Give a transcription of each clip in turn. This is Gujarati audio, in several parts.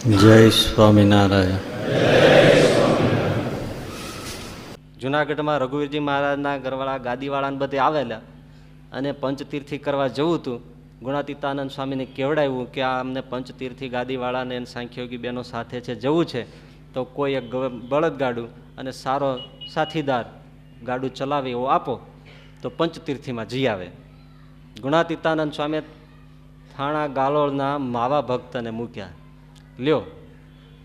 જય સ્વામિનારાયણ. જુનાગઢમાં રઘુવીરજી મહારાજના ઘરવાળા ગાદીવાળાને બધે આવેલા અને પંચતીર્થી કરવા જવું હતું. ગુણાતીતાનંદ સ્વામીને કેવડાવ્યું કે આ અમને પંચતીર્થી ગાદીવાળાને સાંખ્યોગી બહેનો સાથે છે, જવું છે, તો કોઈ એક બળદગાડું અને સારો સાથીદાર ગાડું ચલાવે એવો આપો તો પંચતીર્થીમાં જઈ આવે. ગુણાતીતાનંદ સ્વામીએ થાણા ગાલોળના માવા ભક્તને મૂક્યા, લ્યો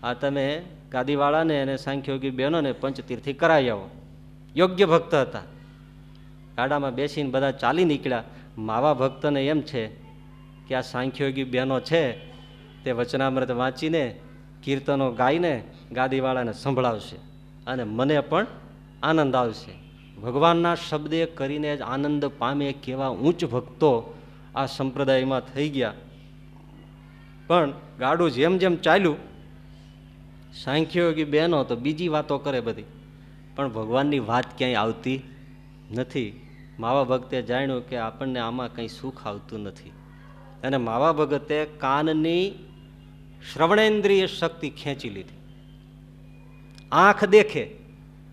આ તમે ગાદીવાળાને અને સાંખ્યોગી બહેનોને પંચતીર્થી કરાવી આવો. યોગ્ય ભક્ત હતા. ગાડામાં બેસીને બધા ચાલી નીકળ્યા. માવા ભક્તને એમ છે કે આ સાંખ્યોગી બહેનો છે તે વચનામૃત વાંચીને કીર્તનો ગાઈને ગાદીવાળાને સંભળાવશે અને મને પણ આનંદ આવશે. ભગવાનના શબ્દે કરીને જ આનંદ પામે કેવા ઉચ્ચ ભક્તો આ સંપ્રદાયમાં થઈ ગયા. પણ ગાડું જેમ જેમ ચાલ્યું, સાંખ્યોગી બહેનો તો બીજી વાતો કરે બધી, પણ ભગવાનની વાત ક્યાંય આવતી નથી. માવા ભક્તે જાણ્યું કે આપણને આમાં કંઈ સુખ આવતું નથી, અને માવા ભગતે કાનની શ્રવણેન્દ્રિય શક્તિ ખેંચી લીધી. આંખ દેખે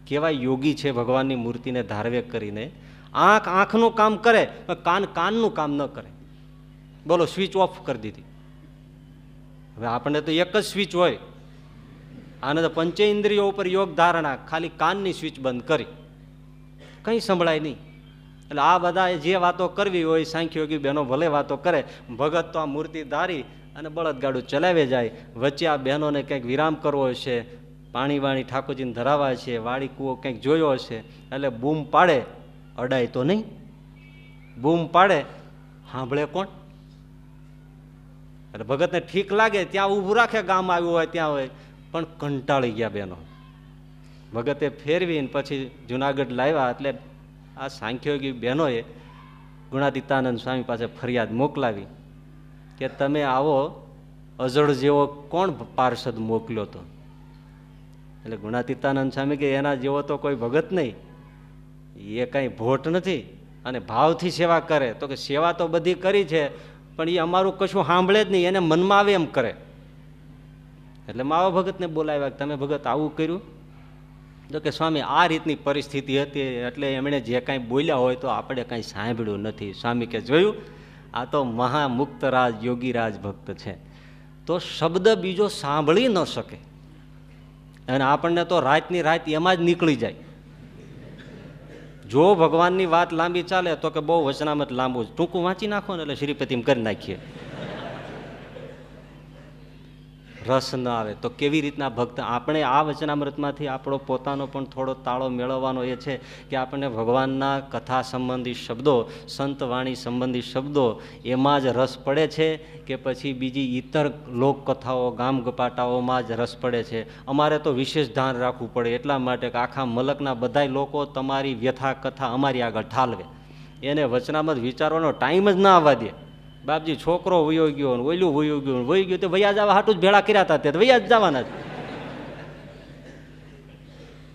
કેવા યોગી છે ભગવાનની મૂર્તિને ધારવે કરીને. આંખનું કામ કરે, કાનનું કામ ન કરે. બોલો, સ્વિચ ઓફ કરી દીધી. હવે આપણને તો એક જ સ્વિચ હોય, આને તો પંચેન્દ્રિયો ઉપર યોગ ધારણા, ખાલી કાનની સ્વિચ બંધ કરી, કંઈ સંભળાય નહીં. એટલે આ બધા જે વાતો કરવી હોય, સાંખ્યોગી બહેનો ભલે વાતો કરે, ભગત તો આ મૂર્તિ ધારી અને બળદગાડું ચલાવે જાય. વચ્ચે આ બહેનોને કંઈક વિરામ કરવો હશે, પાણી વાણી ઠાકોરજીને ધરાવા છે, વાડી કૂવો કંઈક જોયો હશે, એટલે બૂમ પાડે, અડાય તો નહીં. બૂમ પાડે, સાંભળે કોણ? એટલે ભગતને ઠીક લાગે ત્યાં ઊભું રાખે, ગામ આવ્યું હોય ત્યાં હોય, પણ કંટાળી ગયા બહેનો. ભગતે ફેરવીને પછી જુનાગઢ લાવ્યા. એટલે આ સાંખ્યોગી બહેનોએ ગુણાતીતાનંદ સ્વામી પાસે ફરિયાદ મોકલાવી કે તમે આવો અજળ જેવો કોણ પાર્ષદ મોકલ્યો તો? એટલે ગુણાતીતાનંદ સ્વામી કે એના જેવો તો કોઈ ભગત નહીં, એ કાંઈ ભોટ નથી અને ભાવથી સેવા કરે. તો કે સેવા તો બધી કરી છે, પણ એ અમારું કશું સાંભળે જ નહીં, એને મનમાં આવે એમ કરે. એટલે માવા ભગતને બોલાવ્યા, તમે ભગત આવું કર્યું? તો કે સ્વામી આ રીતની પરિસ્થિતિ હતી, એટલે એમણે જે કાંઈ બોલ્યા હોય તો આપણે કાંઈ સાંભળ્યું નથી. સ્વામી કે જોયું, આ તો મહામુક્તરાજ યોગીરાજ ભક્ત છે, તો શબ્દ બીજો સાંભળી ન શકે, અને આપણને તો રાતની રાત એમાં જ નીકળી જાય. જો ભગવાનની વાત લાંબી ચાલે તો કે બહુ વચનામત લાંબુ, ટૂંકું વાંચી નાખો ને એટલે શ્રીપતિમ કરી નાખીએ, રસ ન આવે. તો કેવી રીતના ભક્ત? આપણે આ વચનામૃતમાંથી આપણો પોતાનો પણ થોડો તાળો મેળવવાનો એ છે કે આપણને ભગવાનના કથા સંબંધી શબ્દો, સંતવાણી સંબંધી શબ્દો, એમાં જ રસ પડે છે કે પછી બીજી ઇતર લોકકથાઓ, ગામ ગપાટાઓમાં જ રસ પડે છે? અમારે તો વિશેષ ધ્યાન રાખવું પડે, એટલા માટે કે આખા મલકના બધાય લોકો તમારી વ્યથા કથા અમારી આગળ ઠાલવે, એને વચનામૃત વિચારવાનો ટાઈમ જ ના આવવા દે. બાપજી છોકરો વયો ગયો, ઓયલું વયો ગયું, વહી ગયું, તો વૈયા જવા હાટું જ ભેળા કર્યા હતા, તે વૈયા જ જવાના છે.